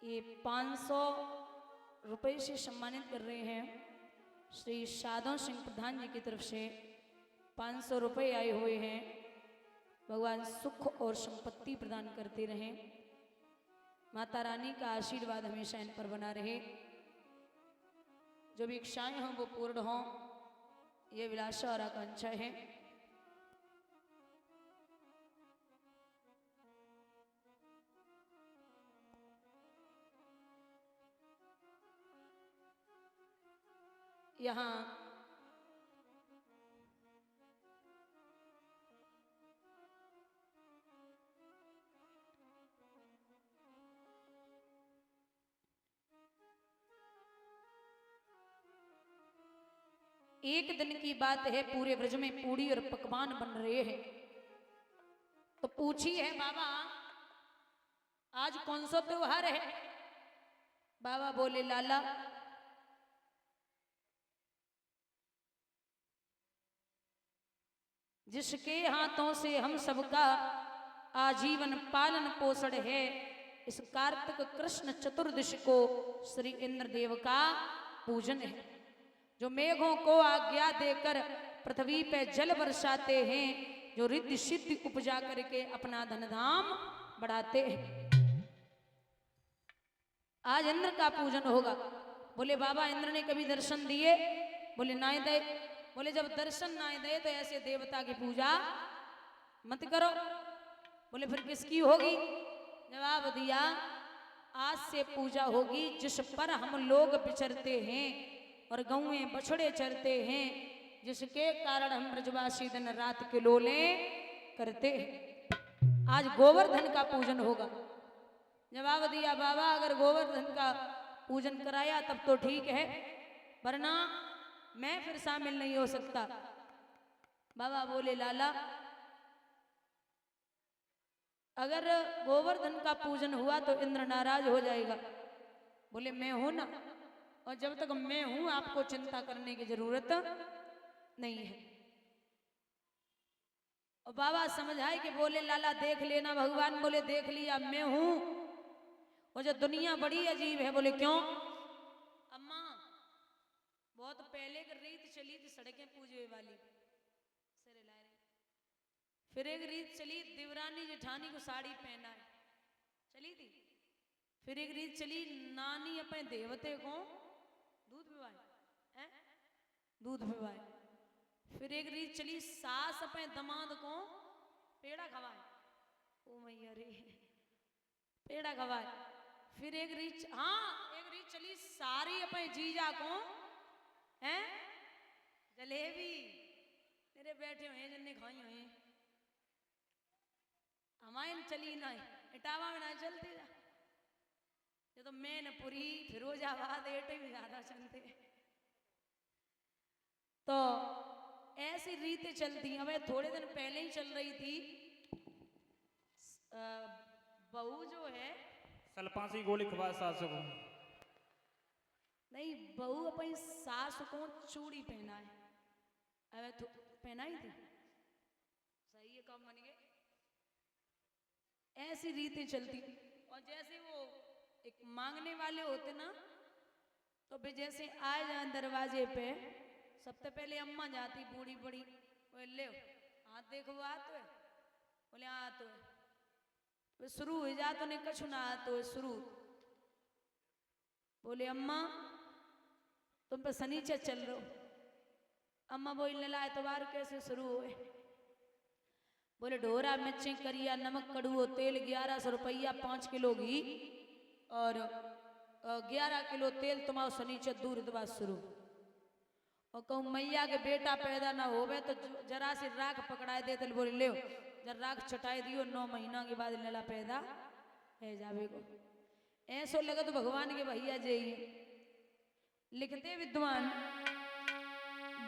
ये 500 रुपये से सम्मानित कर रहे हैं श्री साधो सिंह प्रधान जी की तरफ से 500 रुपये आए हुए हैं। भगवान सुख और संपत्ति प्रदान करते रहें, माता रानी का आशीर्वाद हमेशा इन पर बना रहे, जो भी इच्छाएं हों वो पूर्ण हों, ये विलासा और आकांक्षा है। यहाँ एक दिन की बात है, पूरे ब्रज में पूड़ी और पकवान बन रहे हैं। तो पूछी है बाबा आज कौन सा त्योहार है? बाबा बोले लाला जिसके हाथों से हम सबका आजीवन पालन पोषण है, इस कार्तिक कृष्ण चतुर्दशी को श्री इंद्रदेव का पूजन है, जो मेघों को आज्ञा देकर पृथ्वी पे जल बरसाते हैं, जो रिद्धि सिद्धि उपजा करके अपना धन धाम बढ़ाते हैं। आज इंद्र का पूजन होगा। बोले बाबा इंद्र ने कभी दर्शन दिए? बोले ना दे। बोले जब दर्शन ना दे तो ऐसे देवता की पूजा मत करो। बोले फिर किसकी होगी? जवाब दिया आज से पूजा होगी जिस पर हम लोग विचरते हैं और गौएं बछड़े चरते हैं, जिसके कारण हम ब्रजवासी दिन रात के लोले करते हैं। आज गोवर्धन का पूजन होगा। जवाब दिया बाबा अगर गोवर्धन का पूजन कराया तब तो ठीक है, वरना मैं फिर शामिल नहीं हो सकता। बाबा बोले लाला अगर गोवर्धन का पूजन हुआ तो इंद्र नाराज हो जाएगा। बोले मैं हूं ना, और जब तक मैं हूं आपको चिंता करने की जरूरत नहीं है। और बाबा समझाए कि बोले लाला देख लेना। भगवान बोले देख लिया मैं हूं। और जो दुनिया बड़ी अजीब है। बोले क्यों? अम्मा बहुत पहले एक रीत चली थी सड़कें पूजने वाली, फिर एक रीत चली देवरानी जेठानी को साड़ी पहना है, चली थी। फिर एक रीत चली नानी अपने देवते को दूध पिवाए, दूध पिवाए। फिर एक रीत चली सास अपने दमाद को पेड़ा खवाए, ओ मैया रे पेड़ा खवाए। फिर एक रीत एक रीत चली सारी अपने जीजा को जलेबी मेरे बैठे हुए जिनने खाई हुए हमारे चली ना इटावा में ना चलते जा। ये तो मैनपुरी फिरोजाबाद एटे भी ज्यादा चलते। तो ऐसी रीतें चलती। हमें थोड़े दिन पहले ही चल रही थी, बहू जो है सलपासी गोली खवा सास को नहीं, बहू अपनी सास को चूड़ी पहना है। अबे तो पहनाई थी, सही है कम बन गए। ऐसी रीतें चलती। और जैसे वो एक मांगने वाले होते ना, तो भी जैसे आए जाए दरवाजे पे सबसे पहले अम्मा जाती बूढ़ी बड़ी, बोले ले हाथ देखो आ तो है, बोले हाँ तो है, वे शुरू हो जा तो नहीं कछु ना आ तो शुरू। बोले अम्मा तुम पे शनिचर चल रहे हो। अम्मा बोलने लाए तो बार कैसे शुरू हुए? बोले ढोरा मिर्ची करिया नमक कड़ुओ तेल 1100 रुपया 5 किलो घी और 11 किलो तेल तुम्हारा शनिचर दूर दबा शुरू। और कहूँ मैया के बेटा पैदा ना होवे तो जरा से राख पकड़ाए दे। तो बोले ले जरा राख छटाई दियो 9 महीना के बाद लला पैदा है जावे को। ऐसो लगे तो भगवान के भैया जी लिखते विद्वान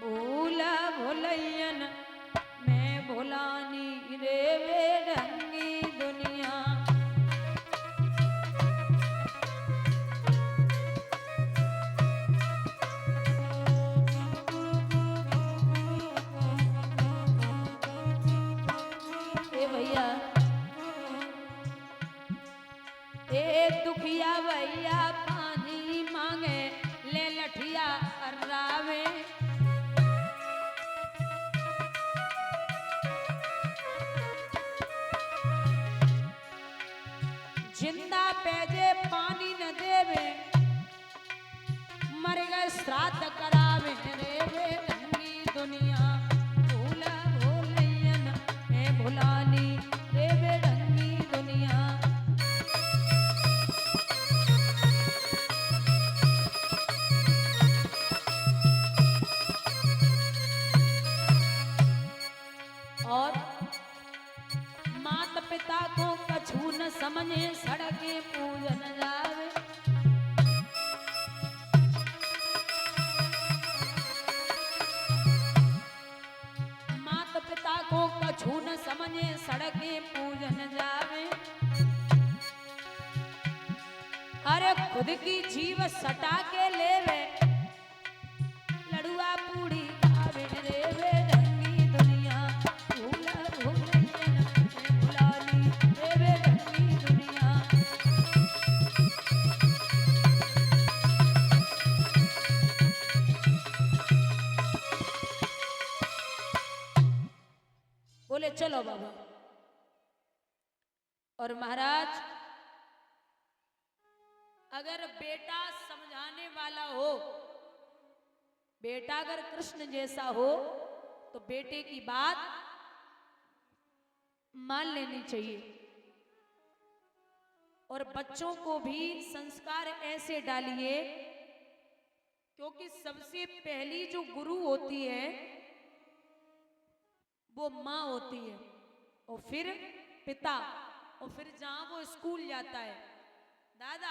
भूला भोलैयन मैं भोलानी रे वे रंगी दुनिया। ए भैया ए दुखिया भैया पानी मांगे ले लठिया अर्रावे। जिंदा पैजे पानी न देवे मर गए श्राद्ध करावे रे वे ढंगी दुनिया भूल भूलैयन है भुलानी रे वे ढंगी दुनिया। और माता पिता को कछु न समझे सड़के पूजन जावे। माता पिता को कछु न समझे सड़के पूजन जावे। अरे खुद की जीव सटा के लेवे लड़ुआ पूड़ी खावे रे वे ढंगी दुनिया भूल भूलैयन है भुलानी रे वे ढंगी दुनिया। बोले चलो बाबा। और महाराज अगर बेटा समझाने वाला हो, बेटा अगर कृष्ण जैसा हो तो बेटे की बात मान लेनी चाहिए। और बच्चों को भी संस्कार ऐसे डालिए क्योंकि सबसे पहली जो गुरु होती है वो माँ होती है, और फिर पिता, और फिर जहां वो स्कूल जाता है। दादा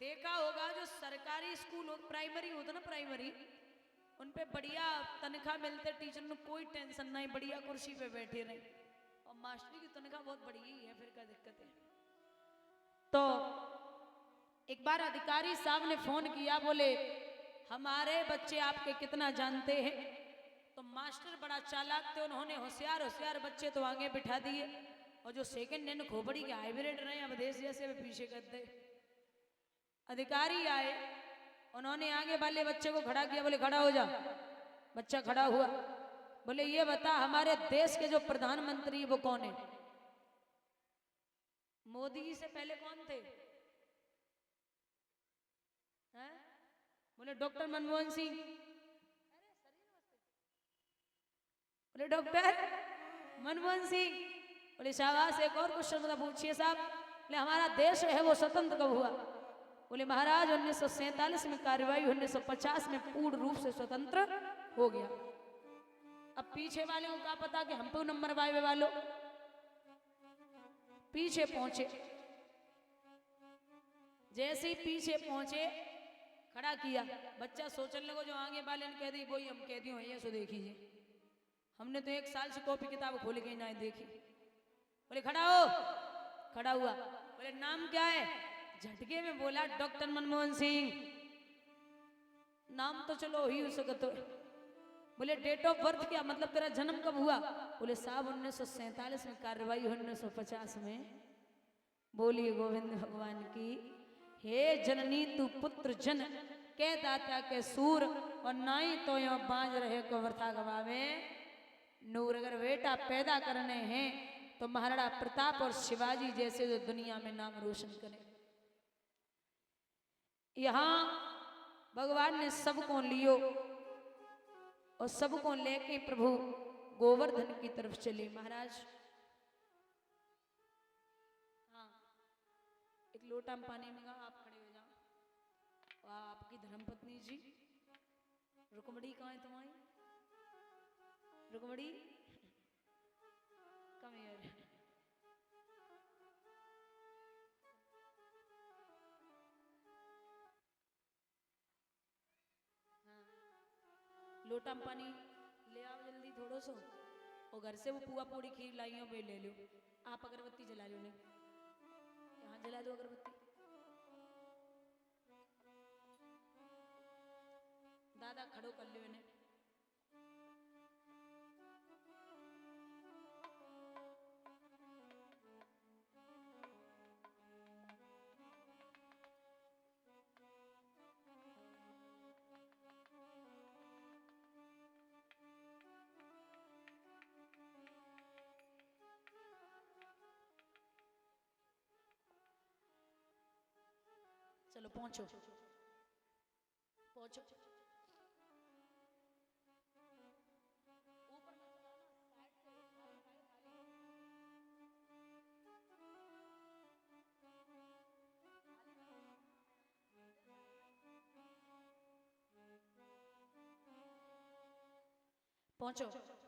देखा होगा जो सरकारी स्कूल हो, प्राइमरी होता ना, प्राइमरी उन पे बढ़िया तनख्वाह मिलते, टीचर ने कोई टेंशन नहीं, बढ़िया कुर्सी पे बैठे रहे। और मास्टरी की तनख्वाह बहुत बढ़िया ही है, फिर क्या दिक्कत है। तो एक बार अधिकारी साहब ने फोन किया, बोले हमारे बच्चे आपके कितना जानते हैं। तो मास्टर बड़ा चालाक थे, उन्होंने होशियार होशियार बच्चे तो आगे बिठा दिए, और जो सेकंड हैंड खोपड़ी के हाइब्रिड रहे अवधेश जैसे वे पीछे कर दे। अधिकारी आए, उन्होंने आगे वाले बच्चे को खड़ा किया, बोले खड़ा हो जा। बच्चा खड़ा हुआ, बोले ये बता हमारे देश के जो प्रधानमंत्री वो कौन है। मोदी जी से पहले कौन थे? हैं? बोले डॉक्टर मनमोहन सिंह। बोले डॉक्टर मनमोहन सिंह। बोले शाबाश, एक और क्वेश्चन पूछिए साहब। बोले हमारा देश है वो स्वतंत्र कब हुआ? बोले महाराज 1947 में कार्रवाई, 1950 में पूर्ण रूप से स्वतंत्र हो गया। अब पीछे वाले को क्या पता कि हम पे नंबर वाले वालों पीछे पहुंचे। जैसे ही पीछे पहुंचे खड़ा किया, बच्चा सोचने लगो जो आगे वाले ने कह दी वही हम कह दी हो, ये सो देखिए हमने तो 1 साल से कॉपी किताब खोल के ना देखी। बोले खड़ा हो। खड़ा हुआ, बोले नाम क्या है? झटके में बोला डॉक्टर मनमोहन सिंह। नाम तो चलो ही हो सकता। बोले डेट ऑफ बर्थ क्या, मतलब तेरा जन्म कब हुआ? बोले साहब 1947 में कार्रवाई, 1950 में। बोलिए गोविंद भगवान की। हे जननी तू पुत्र जन के दाता के सूर, और नाई तो यो बांझ रहे को वर्था गवावे नूर। अगर बेटा पैदा करने हैं तो महाराणा प्रताप और शिवाजी जैसे जो दुनिया में नाम रोशन करें। यहां भगवान ने सबको लियो, और सबको लेके प्रभु गोवर्धन की तरफ चले। महाराज हाँ, एक लोटा में पानी मंगा, आप खड़े हो जाओ। आपकी धर्मपत्नी जी रुकमणी कहाँ है तुम्हारी? Rukmani come here. लोटा में पानी ले आओ जल्दी थोड़ो सो, और घर से वो पुआ पूड़ी खीर लाई हो वे ले लो। आप अगरबत्ती जला लो, यहाँ जला दो अगरबत्ती। दादा खड़ो कर लो इन्हें। चलो पहुंचो पहुंचो। ऊपर मत चलाना, साइड से खाली खाली खाली। पहुंचो।